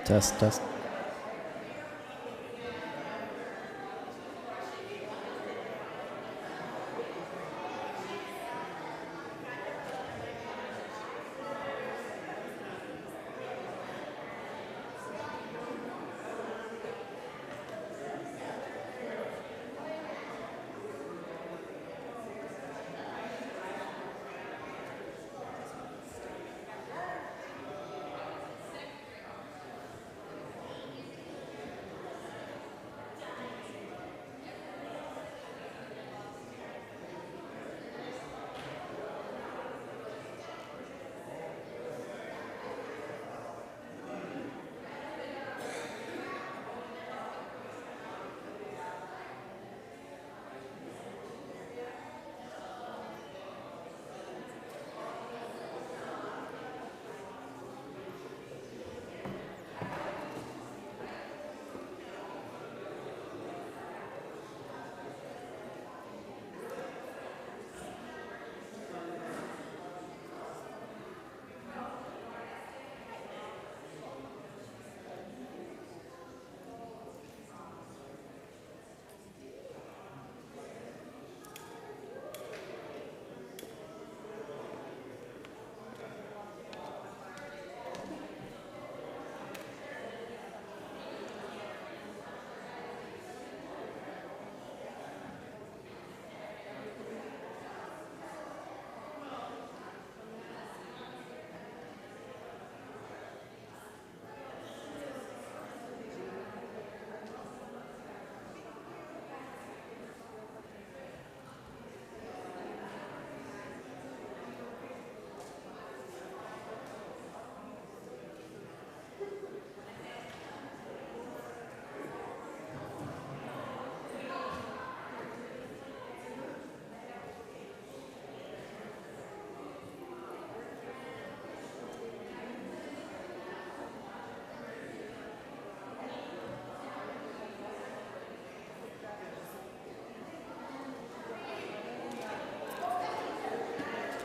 Test, test.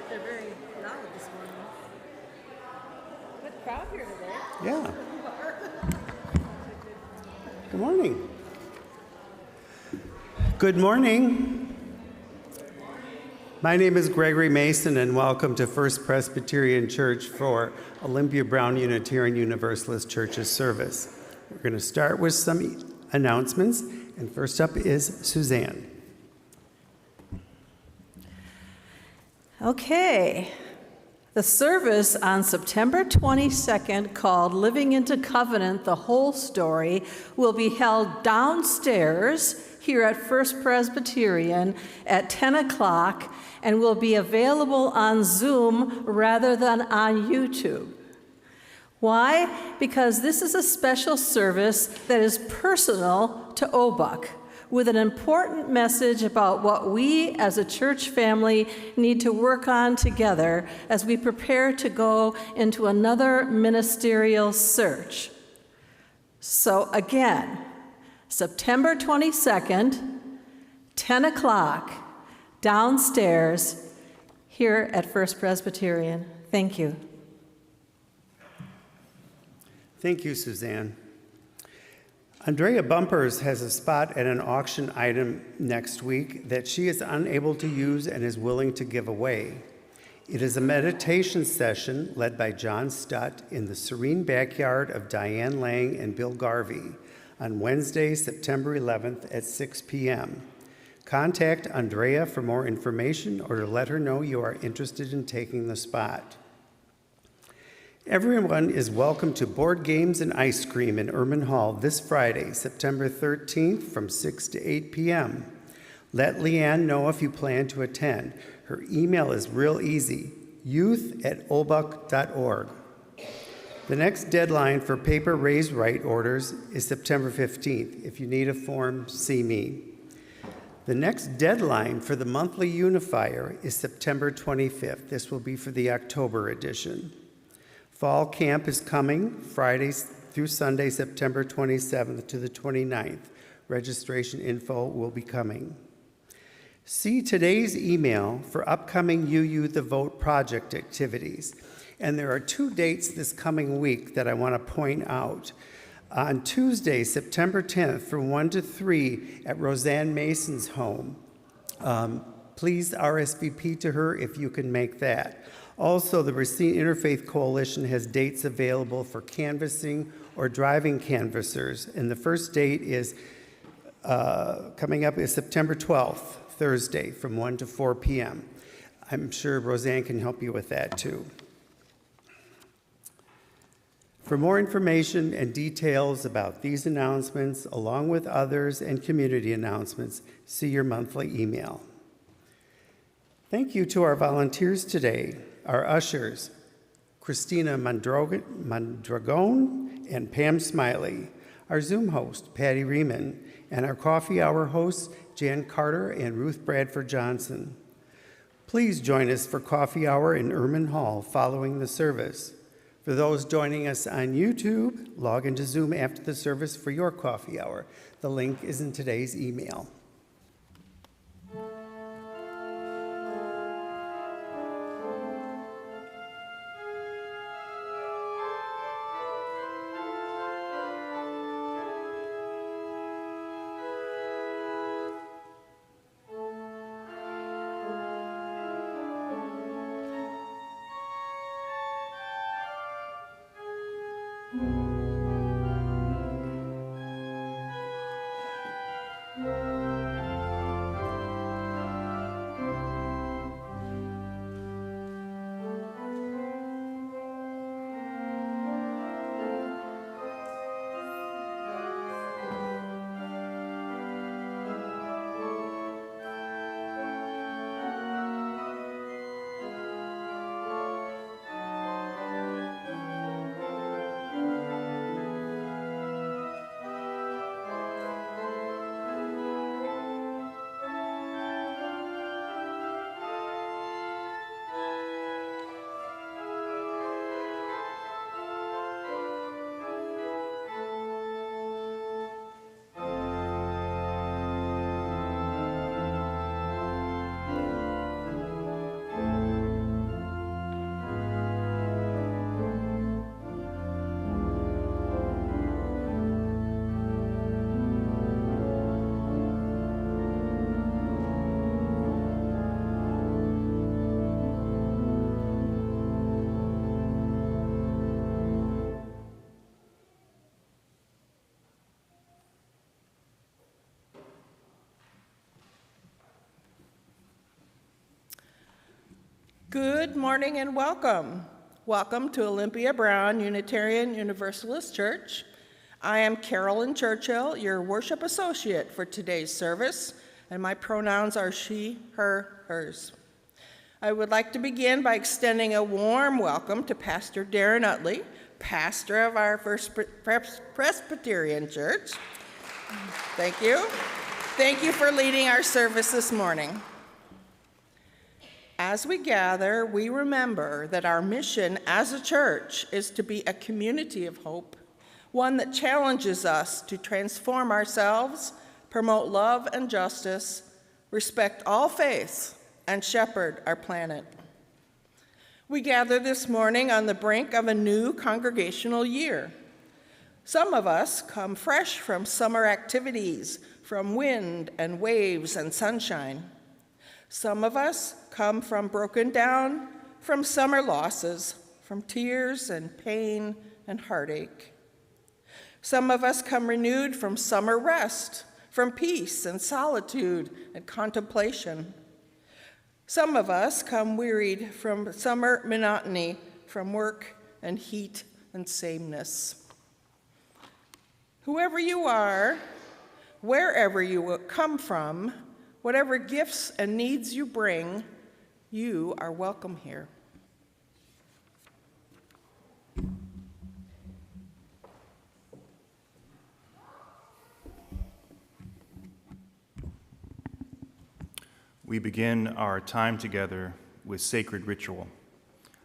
They're very loud this morning. Good crowd here today. Yeah. Good morning. Good morning. My name is Gregory Mason, and welcome to First Presbyterian Church for Olympia Brown Unitarian Universalist Church's service. We're going to start with some announcements, and first up is Suzanne. Okay. The service on September 22nd, called Living into Covenant, the Whole Story, will be held downstairs here at First Presbyterian at 10 o'clock and will be available on Zoom rather than on YouTube. Why? Because this is a special service that is personal to OBUUC, with an important message about what we as a church family need to work on together as we prepare to go into another ministerial search. So again, September 22nd, 10 o'clock, downstairs here at First Presbyterian. Thank you. Thank you, Suzanne. Andrea Bumpers has a spot at an auction item next week that she is unable to use and is willing to give away. It is a meditation session led by John Stutt in the serene backyard of Diane Lang and Bill Garvey on Wednesday, September 11th at 6 p.m. Contact Andrea for more information or to let her know you are interested in taking the spot. Everyone is welcome to Board Games and Ice Cream in Erman Hall this Friday, September 13th from 6 to 8 p.m. Let Leanne know if you plan to attend. Her email is real easy, youth@obuuc.org. The next deadline for paper raise right orders is September 15th. If you need a form, see me. The next deadline for the monthly unifier is September 25th. This will be for the October edition. Fall camp is coming Fridays through Sunday, September 27th to the 29th. Registration info will be coming. See today's email for upcoming UU the Vote project activities. And there are 2 dates this coming week that I want to point out. On Tuesday, September 10th, from 1 to 3 at Roseanne Mason's home. Please RSVP to her if you can make that. Also, the Racine Interfaith Coalition has dates available for canvassing or driving canvassers. And the first date is coming up is September 12th, Thursday, from 1 to 4 p.m. I'm sure Roseanne can help you with that too. For more information and details about these announcements, along with others and community announcements, see your monthly email. Thank you to our volunteers today, our ushers, Christina Mondragon and Pam Smiley, our Zoom host, Patty Riemann, and our coffee hour hosts, Jan Carter and Ruth Bradford Johnson. Please join us for coffee hour in Erman Hall following the service. For those joining us on YouTube, log into Zoom after the service for your coffee hour. The link is in today's email. Good morning and welcome. Welcome to Olympia Brown Unitarian Universalist Church. I am Carolyn Churchill, your worship associate for today's service, and my pronouns are she, her, hers. I would like to begin by extending a warm welcome to Pastor Darren Utley, pastor of our First Presbyterian Church. Thank you. Thank you for leading our service this morning. As we gather, we remember that our mission as a church is to be a community of hope, one that challenges us to transform ourselves, promote love and justice, respect all faiths, and shepherd our planet. We gather this morning on the brink of a new congregational year. Some of us come fresh from summer activities, from wind and waves and sunshine. Some of us come from broken down, from summer losses, from tears and pain and heartache. Some of us come renewed from summer rest, from peace and solitude and contemplation. Some of us come wearied from summer monotony, from work and heat and sameness. Whoever you are, wherever you come from, whatever gifts and needs you bring, you are welcome here. We begin our time together with sacred ritual.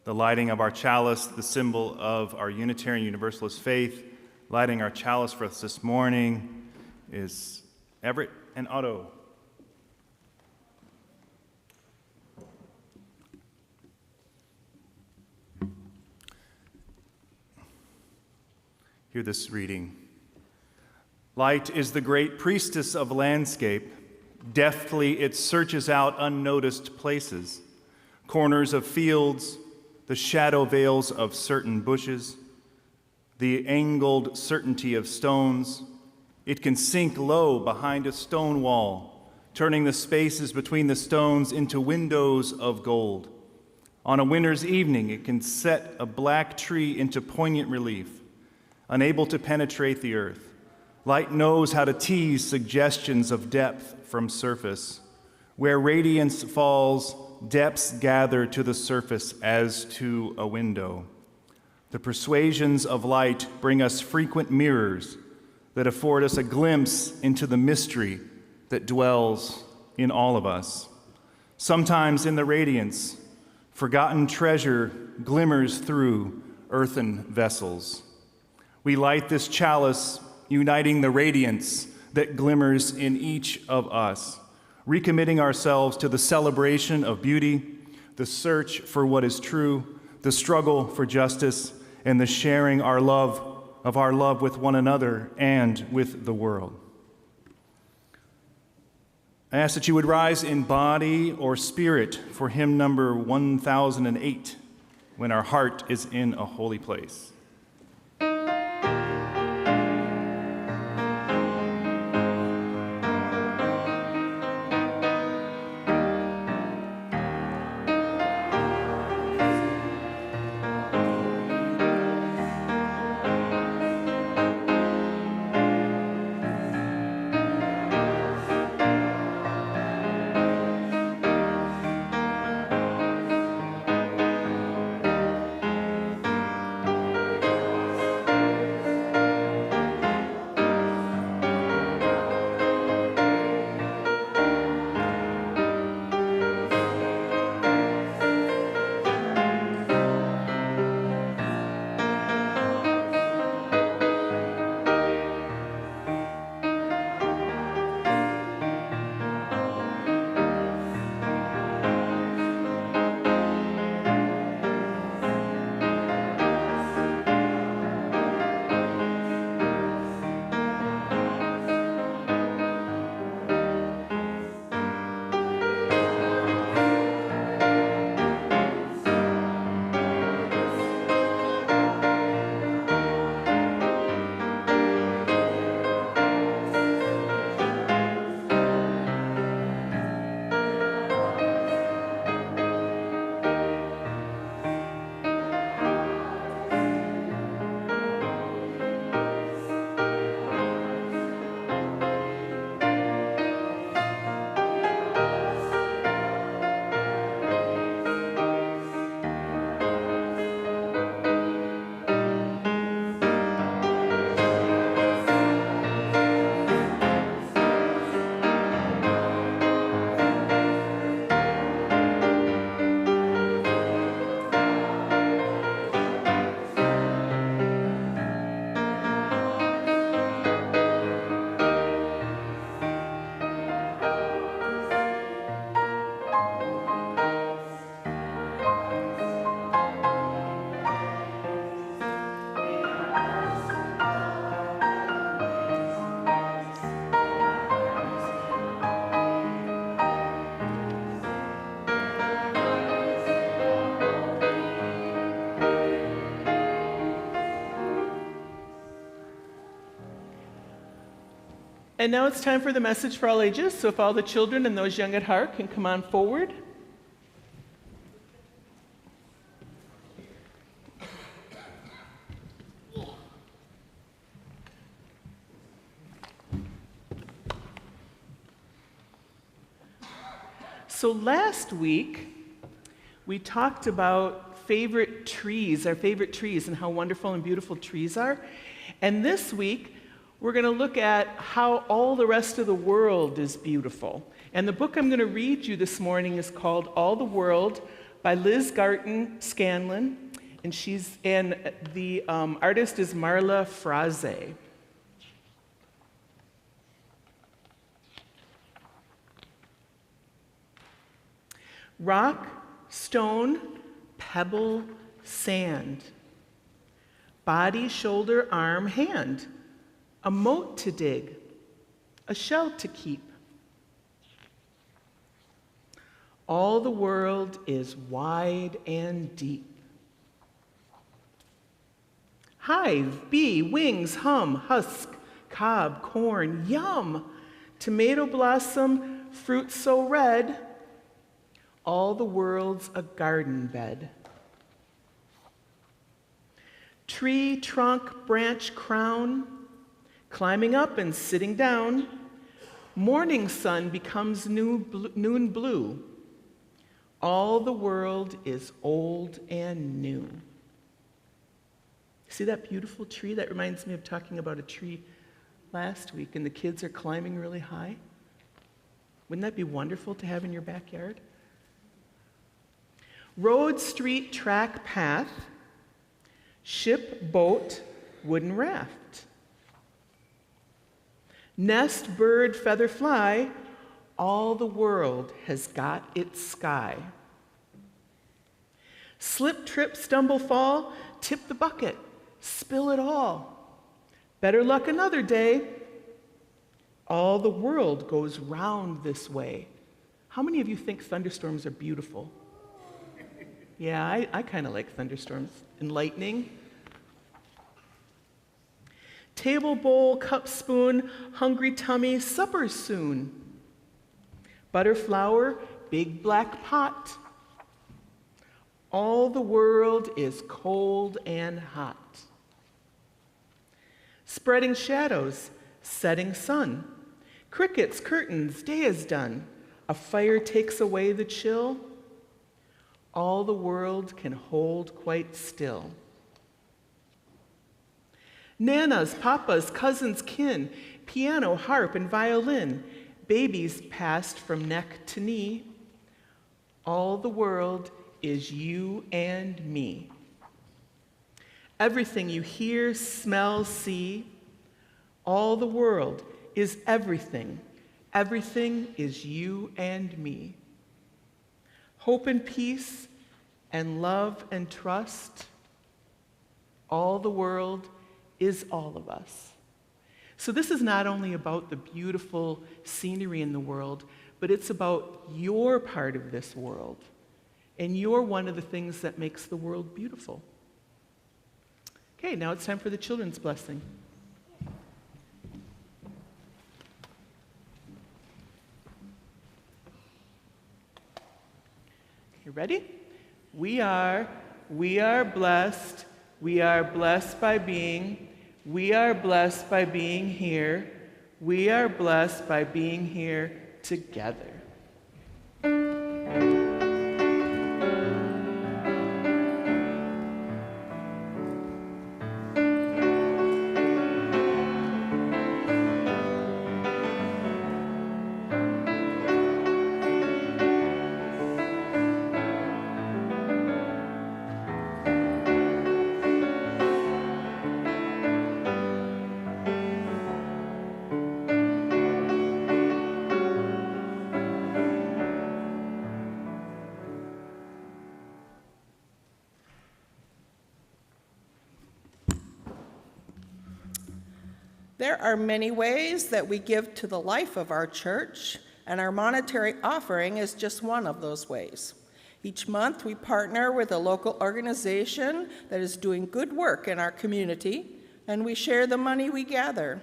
The lighting of our chalice, the symbol of our Unitarian Universalist faith. Lighting our chalice for us this morning is Everett and Otto. Hear this reading. Light is the great priestess of landscape. Deftly it searches out unnoticed places, corners of fields, the shadow veils of certain bushes, the angled certainty of stones. It can sink low behind a stone wall, turning the spaces between the stones into windows of gold. On a winter's evening, it can set a black tree into poignant relief, unable to penetrate the earth. Light knows how to tease suggestions of depth from surface. Where radiance falls, depths gather to the surface as to a window. The persuasions of light bring us frequent mirrors that afford us a glimpse into the mystery that dwells in all of us. Sometimes in the radiance, forgotten treasure glimmers through earthen vessels. We light this chalice, uniting the radiance that glimmers in each of us, recommitting ourselves to the celebration of beauty, the search for what is true, the struggle for justice, and the sharing our love with one another and with the world. I ask that you would rise in body or spirit for hymn number 1008, When Our Heart is in a Holy Place. And now it's time for the message for all ages, so if all the children and those young at heart can come on forward. So last week, we talked about favorite trees, our favorite trees, and how wonderful and beautiful trees are. And this week, we're going to look at how all the rest of the world is beautiful. And the book I'm going to read you this morning is called All the World by Liz Garton Scanlon, and the artist is Marla Fraze. Rock, stone, pebble, sand. body, shoulder, arm, hand, a moat to dig, a shell to keep. All the world is wide and deep. Hive, bee, wings, hum, husk, cob, corn, yum, tomato blossom, fruit so red, all the world's a garden bed. Tree, trunk, branch, crown, climbing up and sitting down, morning sun becomes noon blue. All the world is old and new. See that beautiful tree? That reminds me of talking about a tree last week, and the kids are climbing really high. Wouldn't that be wonderful to have in your backyard? Road, street, track, path, ship, boat, wooden raft. Nest, bird, feather, fly, all the world has got its sky. Slip, trip, stumble, fall, tip the bucket, spill it all. Better luck another day. All the world goes round this way. How many of you think thunderstorms are beautiful? Yeah, I kind of like thunderstorms and lightning. Table, bowl, cup, spoon, hungry tummy, supper soon. Butter, flour, big black pot. All the world is cold and hot. Spreading shadows, setting sun. Crickets, curtains, day is done. A fire takes away the chill. All the world can hold quite still. Nanas, papas, cousins, kin, piano, harp, and violin, babies passed from neck to knee. All the world is you and me. Everything you hear, smell, see, all the world is everything. Everything is you and me. Hope and peace and love and trust, all the world is all of us. So this is not only about the beautiful scenery in the world, but it's about your part of this world. And you're one of the things that makes the world beautiful. Okay, now it's time for the children's blessing. You ready? We are blessed. We are blessed by being. We are blessed by being here. We are blessed by being here together. There are many ways that we give to the life of our church, and our monetary offering is just one of those ways. Each month, we partner with a local organization that is doing good work in our community, and we share the money we gather.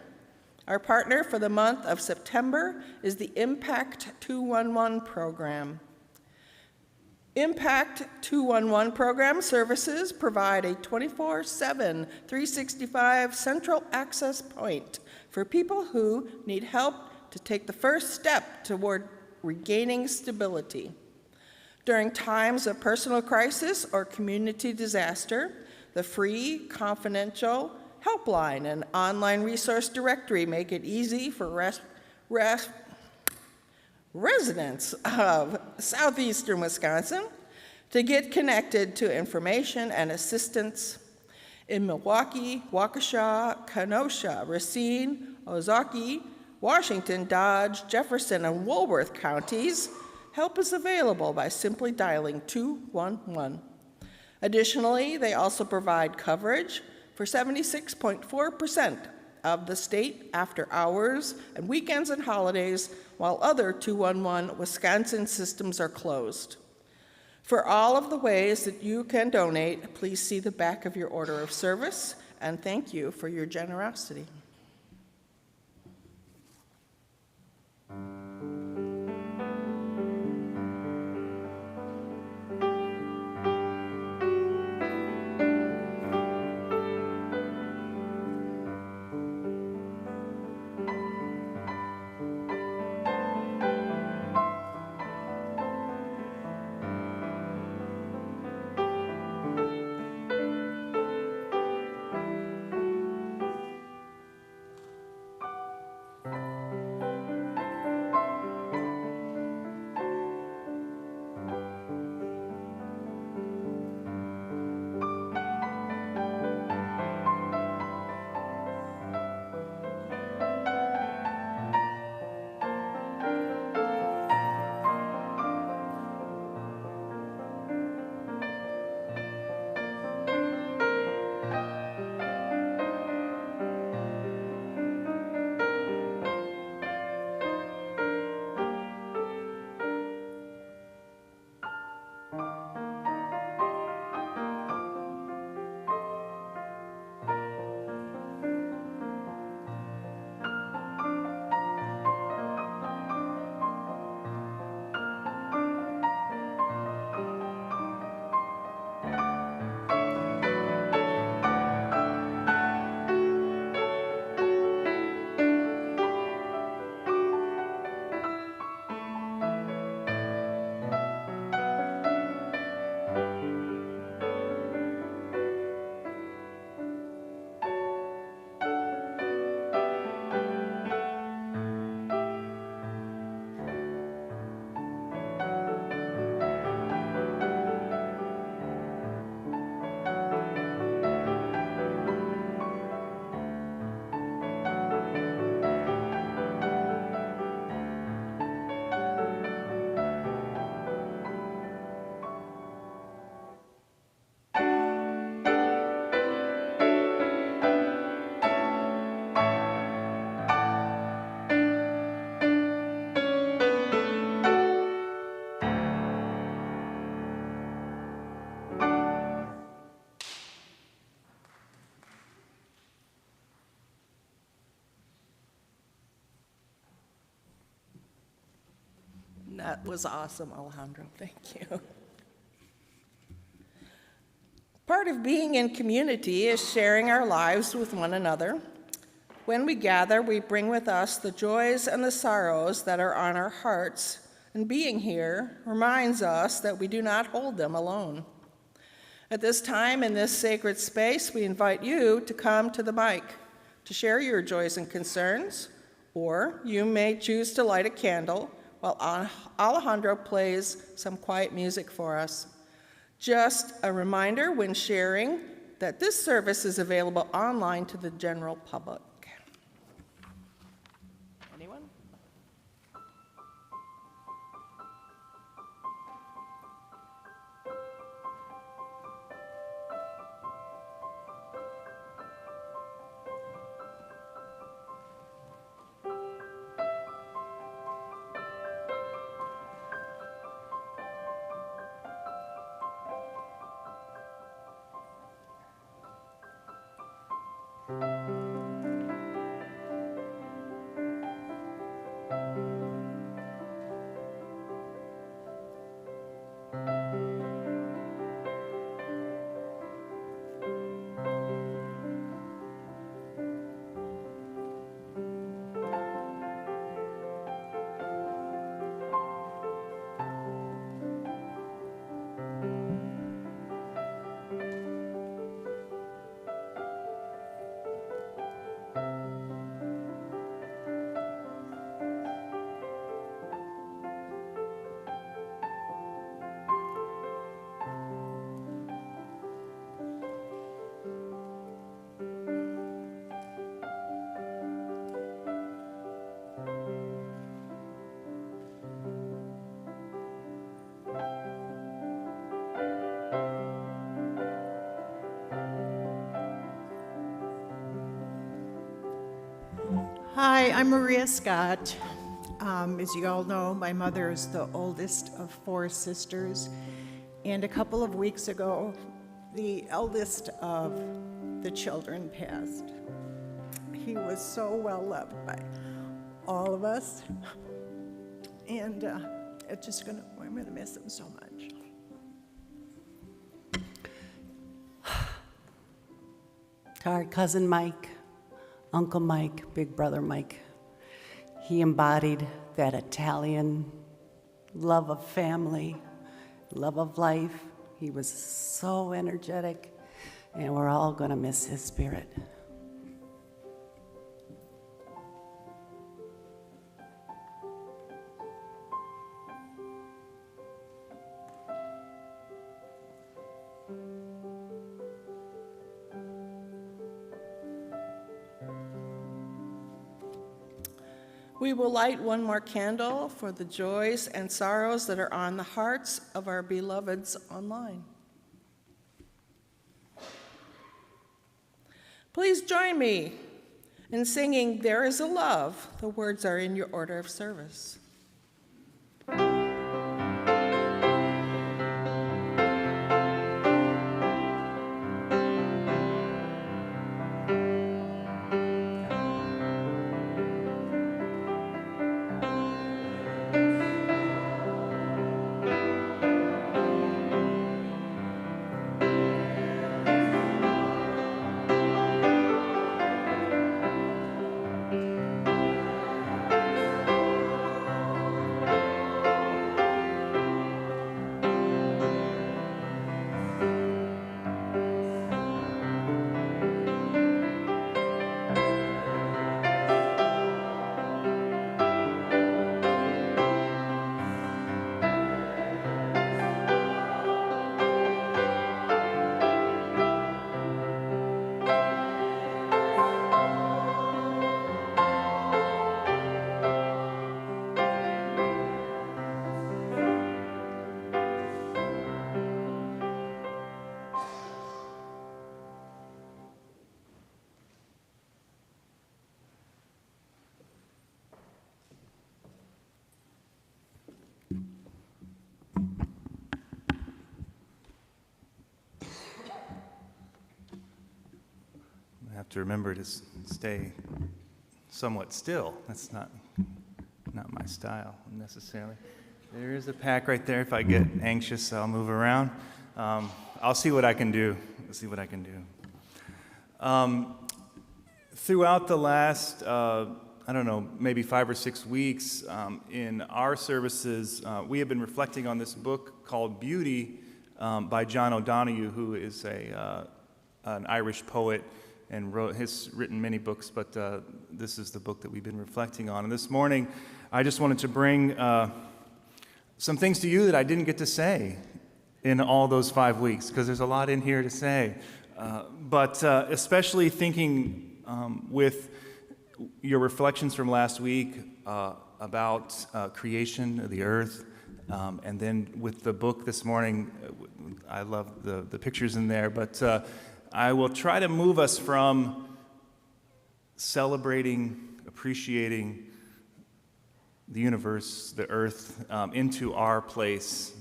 Our partner for the month of September is the Impact 211 program. Impact 211 program services provide a 24/7, 365 central access point for people who need help to take the first step toward regaining stability. During times of personal crisis or community disaster, the free, confidential helpline and online resource directory make it easy for residents of southeastern Wisconsin to get connected to information and assistance. In Milwaukee, Waukesha, Kenosha, Racine, Ozaukee, Washington, Dodge, Jefferson, and Woolworth counties, help is available by simply dialing 211. Additionally, they also provide coverage for 76.4% of the state after hours and weekends and holidays, while other 211 Wisconsin systems are closed. For all of the ways that you can donate, please see the back of your order of service, and thank you for your generosity. That was awesome, Alejandro. Thank you. Part of being in community is sharing our lives with one another. When we gather, we bring with us the joys and the sorrows that are on our hearts, and being here reminds us that we do not hold them alone. At this time, in this sacred space, we invite you to come to the mic to share your joys and concerns, or you may choose to light a candle while Alejandro plays some quiet music for us. Just a reminder when sharing that this service is available online to the general public. Anyone? Hi, I'm Maria Scott. As you all know, my mother is the oldest of 4 sisters, and a couple of weeks ago, the eldest of the children passed. He was so well loved by all of us, and I'm gonna miss him so much. To our cousin Mike, Uncle Mike, Big Brother Mike, he embodied that Italian love of family, love of life. He was so energetic, and we're all going to miss his spirit. We will light one more candle for the joys and sorrows that are on the hearts of our beloveds online. Please join me in singing "There Is a Love." The words are in your order of service. I have to remember to stay somewhat still. That's not my style necessarily. There is a pack right there. If I get anxious, I'll move around. I'll see what I can do. Throughout the last, maybe 5 or 6 weeks, in our services, we have been reflecting on this book called Beauty by John O'Donohue, who is an Irish poet and has written many books, but this is the book that we've been reflecting on. And this morning, I just wanted to bring some things to you that I didn't get to say in all those 5 weeks, because there's a lot in here to say. But especially thinking with your reflections from last week about creation of the earth, and then with the book this morning, I love the pictures in there, but I will try to move us from celebrating, appreciating the universe, the earth, into our place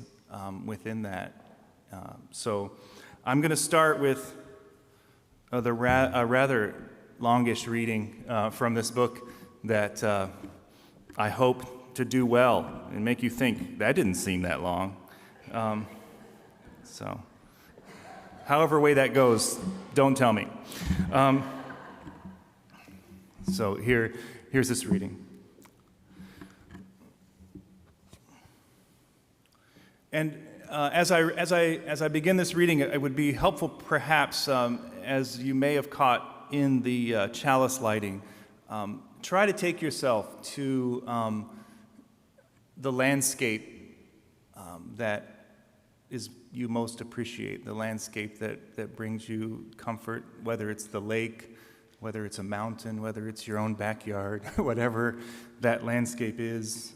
within that. So I'm going to start with a rather longish reading from this book that I hope to do well and make you think, that didn't seem that long. So however way that goes, don't tell me. So here's this reading. And as I begin this reading, it would be helpful, perhaps, as you may have caught in the chalice lighting, try to take yourself to the landscape that is you most appreciate, the landscape that brings you comfort, whether it's the lake, whether it's a mountain, whether it's your own backyard, whatever that landscape is,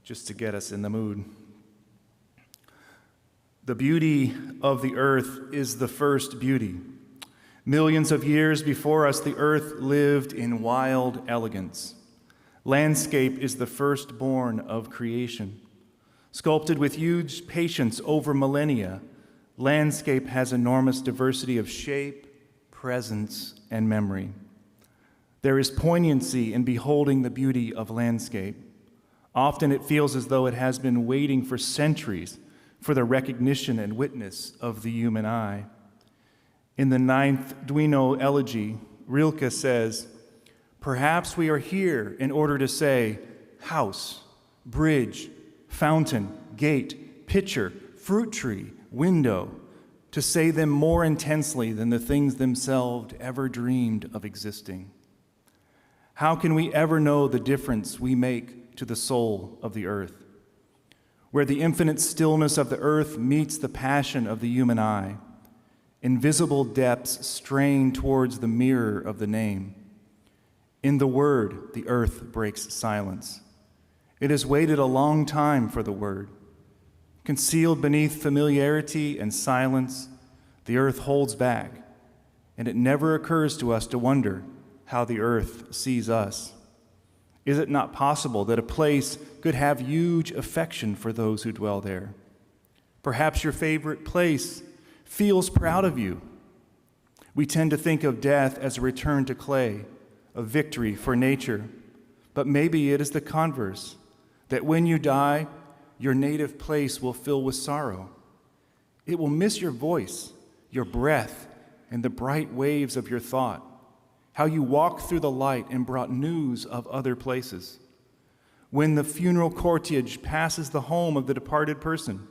just to get us in the mood. The beauty of the earth is the first beauty. Millions of years before us, the earth lived in wild elegance. Landscape is the firstborn of creation. Sculpted with huge patience over millennia, landscape has enormous diversity of shape, presence, and memory. There is poignancy in beholding the beauty of landscape. Often it feels as though it has been waiting for centuries for the recognition and witness of the human eye. In the 9th Duino elegy, Rilke says, "Perhaps we are here in order to say house, bridge, fountain, gate, pitcher, fruit tree, window, to say them more intensely than the things themselves ever dreamed of existing. How can we ever know the difference we make to the soul of the earth? Where the infinite stillness of the earth meets the passion of the human eye, invisible depths strain towards the mirror of the name. In the word, the earth breaks silence. It has waited a long time for the word. Concealed beneath familiarity and silence, the earth holds back, and it never occurs to us to wonder how the earth sees us. Is it not possible that a place could have huge affection for those who dwell there? Perhaps your favorite place feels proud of you. We tend to think of death as a return to clay, a victory for nature, but maybe it is the converse, that when you die, your native place will fill with sorrow. It will miss your voice, your breath, and the bright waves of your thought, how you walked through the light and brought news of other places. When the funeral cortege passes the home of the departed person,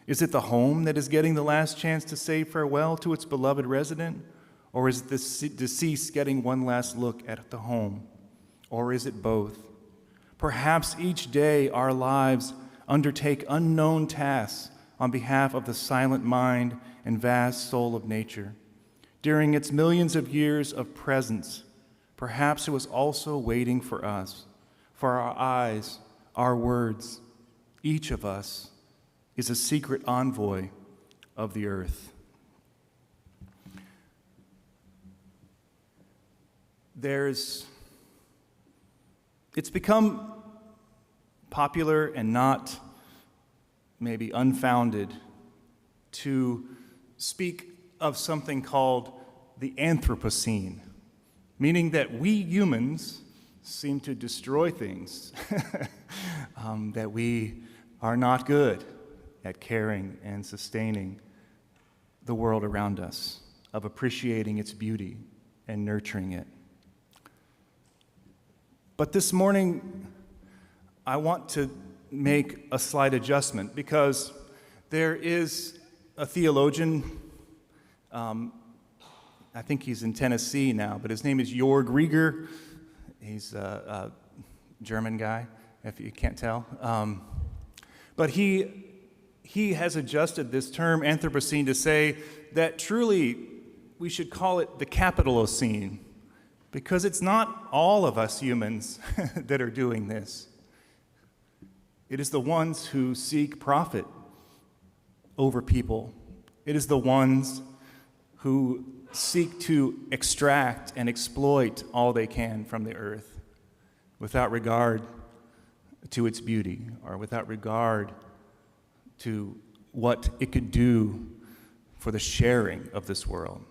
is it the home that is getting the last chance to say farewell to its beloved resident? Or is it the deceased getting one last look at the home? Or is it both? Perhaps each day our lives undertake unknown tasks on behalf of the silent mind and vast soul of nature. During its millions of years of presence, perhaps it was also waiting for us, for our eyes, our words. Each of us is a secret envoy of the earth. It's become popular and not maybe unfounded to speak of something called the Anthropocene, meaning that we humans seem to destroy things, that we are not good at caring and sustaining the world around us, of appreciating its beauty and nurturing it. But this morning, I want to make a slight adjustment because there is a theologian, I think he's in Tennessee now, but his name is Jörg Rieger. He's a German guy, if you can't tell. But he has adjusted this term, Anthropocene, to say that truly we should call it the Capitalocene, because it's not all of us humans that are doing this. It is the ones who seek profit over people. It is the ones who seek to extract and exploit all they can from the earth without regard to its beauty or without regard to what it could do for the sharing of this world.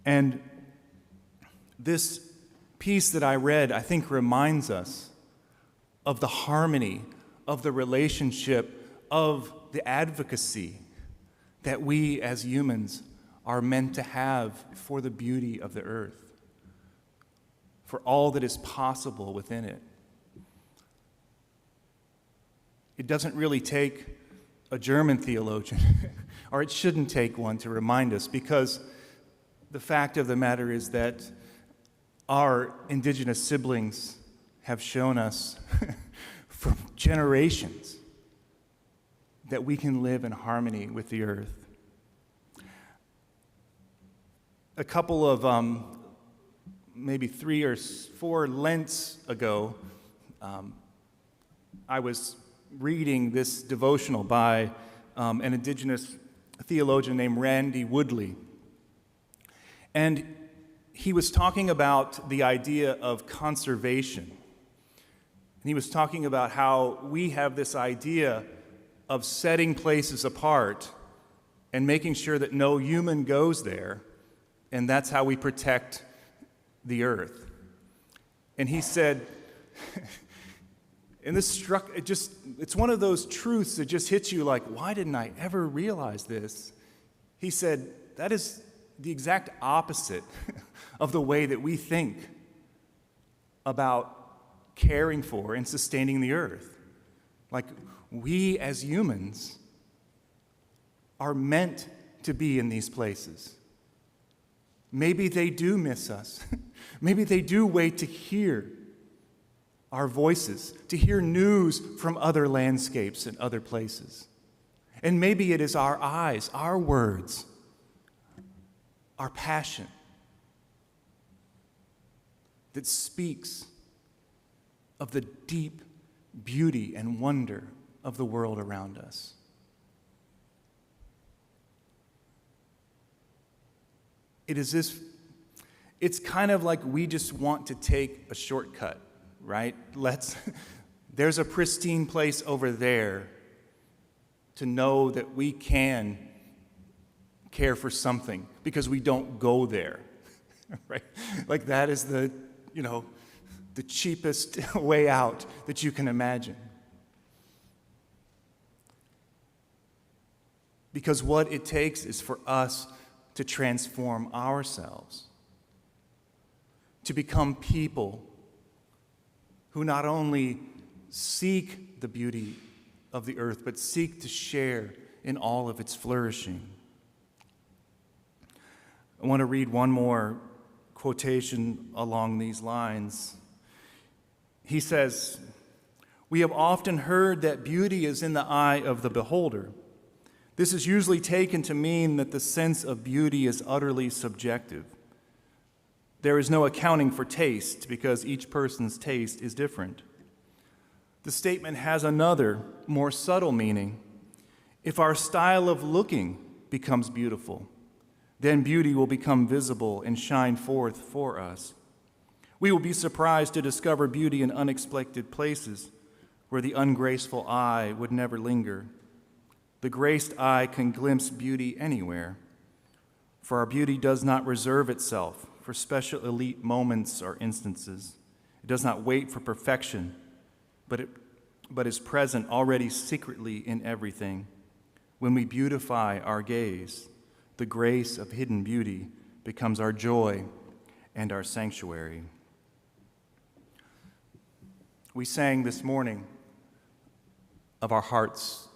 And this piece that I read, I think, reminds us of the harmony, of the relationship, of the advocacy that we as humans are meant to have for the beauty of the earth, for all that is possible within it. It doesn't really take a German theologian, or it shouldn't take one to remind us, because the fact of the matter is that our indigenous siblings have shown us for generations that we can live in harmony with the earth. A couple of maybe 3 or 4 Lents ago, I was reading this devotional by an indigenous theologian named Randy Woodley. And he was talking about the idea of conservation. And he was talking about how we have this idea of setting places apart and making sure that no human goes there, and that's how we protect the earth. And he said, and this struck, it's one of those truths that just hits you like, why didn't I ever realize this? He said, that is the exact opposite of the way that we think about caring for and sustaining the earth. Like, we as humans are meant to be in these places. Maybe they do miss us. Maybe they do wait to hear our voices, to hear news from other landscapes and other places. And maybe it is our eyes, our words, our passion that speaks of the deep beauty and wonder of the world around us. It's kind of like we just want to take a shortcut, right? There's a pristine place over there to know that we can care for something because we don't go there, right? Like that is the cheapest way out that you can imagine. Because what it takes is for us to transform ourselves, to become people who not only seek the beauty of the earth, but seek to share in all of its flourishing. I want to read one more quotation along these lines. He says, "We have often heard that beauty is in the eye of the beholder. This is usually taken to mean that the sense of beauty is utterly subjective. There is no accounting for taste because each person's taste is different. The statement has another, more subtle meaning. If our style of looking becomes beautiful, then beauty will become visible and shine forth for us. We will be surprised to discover beauty in unexpected places where the ungraceful eye would never linger. The graced eye can glimpse beauty anywhere, for our beauty does not reserve itself for special elite moments or instances. It does not wait for perfection, but is present already secretly in everything. When we beautify our gaze, the grace of hidden beauty becomes our joy and our sanctuary." We sang this morning of our hearts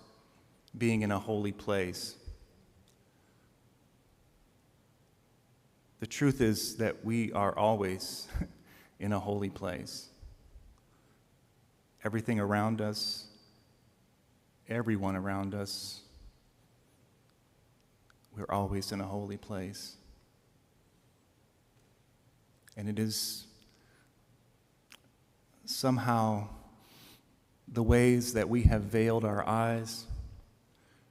being in a holy place. The truth is that we are always in a holy place. Everything around us, everyone around us, we're always in a holy place. And it is somehow the ways that we have veiled our eyes,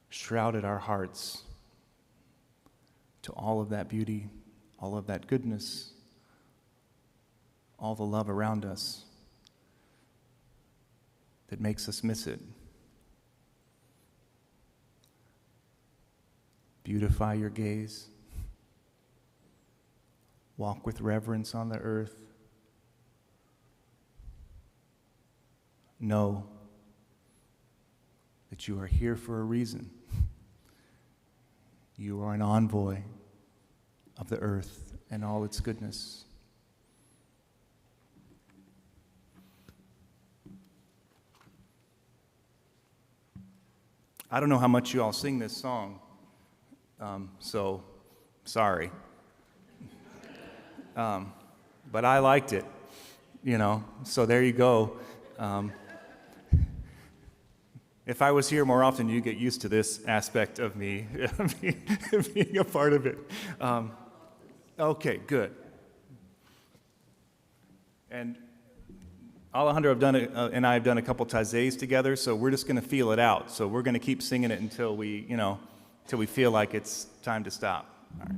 shrouded our hearts to all of that beauty, all of that goodness, all the love around us that makes us miss it. Beautify your gaze. Walk with reverence on the earth. Know that you are here for a reason. You are an envoy of the earth and all its goodness. I don't know how much you all sing this song, so sorry. But I liked it, so there you go. If I was here more often, you'd get used to this aspect of me being a part of it. Okay, good. And Alejandro and I have done a couple tazes together, so we're just going to feel it out. So we're going to keep singing it until we feel like it's time to stop. All right.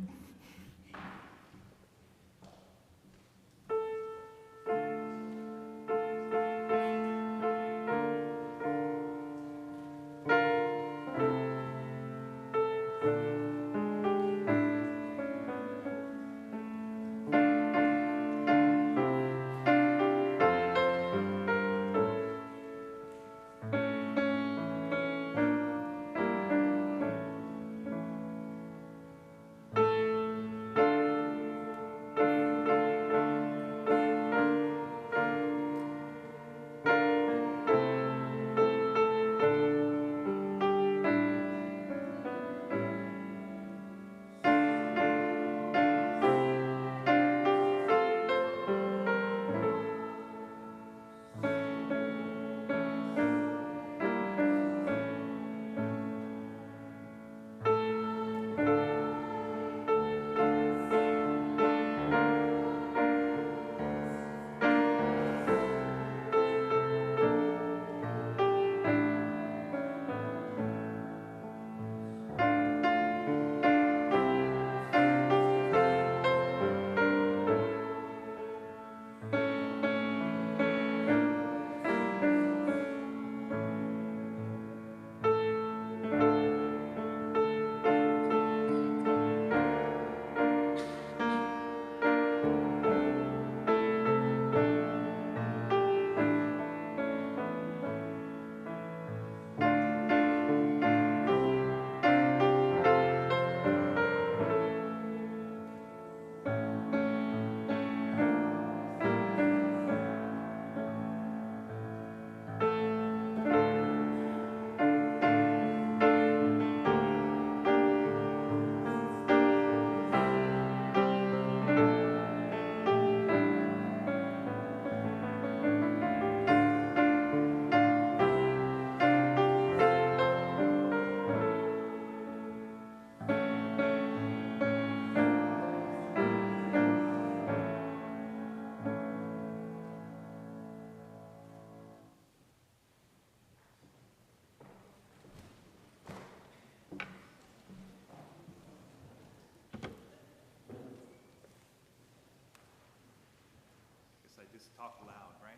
just talk loud, right?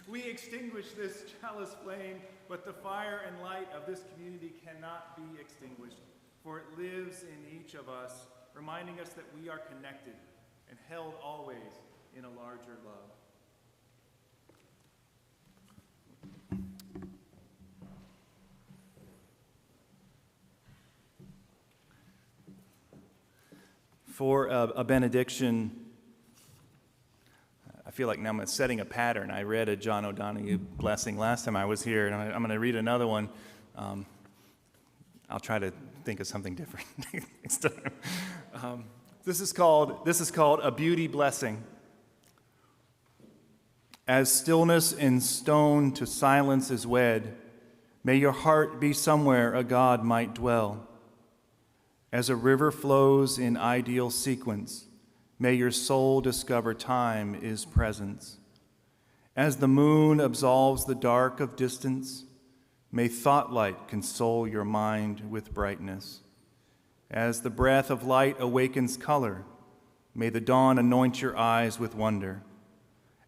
We extinguish this chalice flame, but the fire and light of this community cannot be extinguished, for it lives in each of us, reminding us that we are connected and held always in a larger love. For a benediction, I feel like now I'm setting a pattern. I read a John O'Donohue blessing last time I was here, and I'm going to read another one. I'll try to think of something different next time. This is called a beauty blessing. As stillness in stone to silence is wed, may your heart be somewhere a God might dwell. As a river flows in ideal sequence, may your soul discover time is presence. As the moon absolves the dark of distance, may thought light console your mind with brightness. As the breath of light awakens color, may the dawn anoint your eyes with wonder.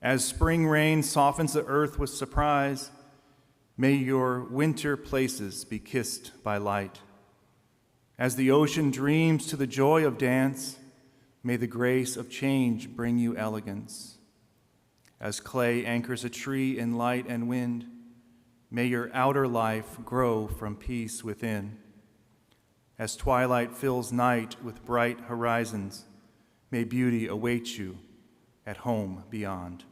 As spring rain softens the earth with surprise, may your winter places be kissed by light. As the ocean dreams to the joy of dance, may the grace of change bring you elegance. As clay anchors a tree in light and wind, may your outer life grow from peace within. As twilight fills night with bright horizons, may beauty await you at home beyond.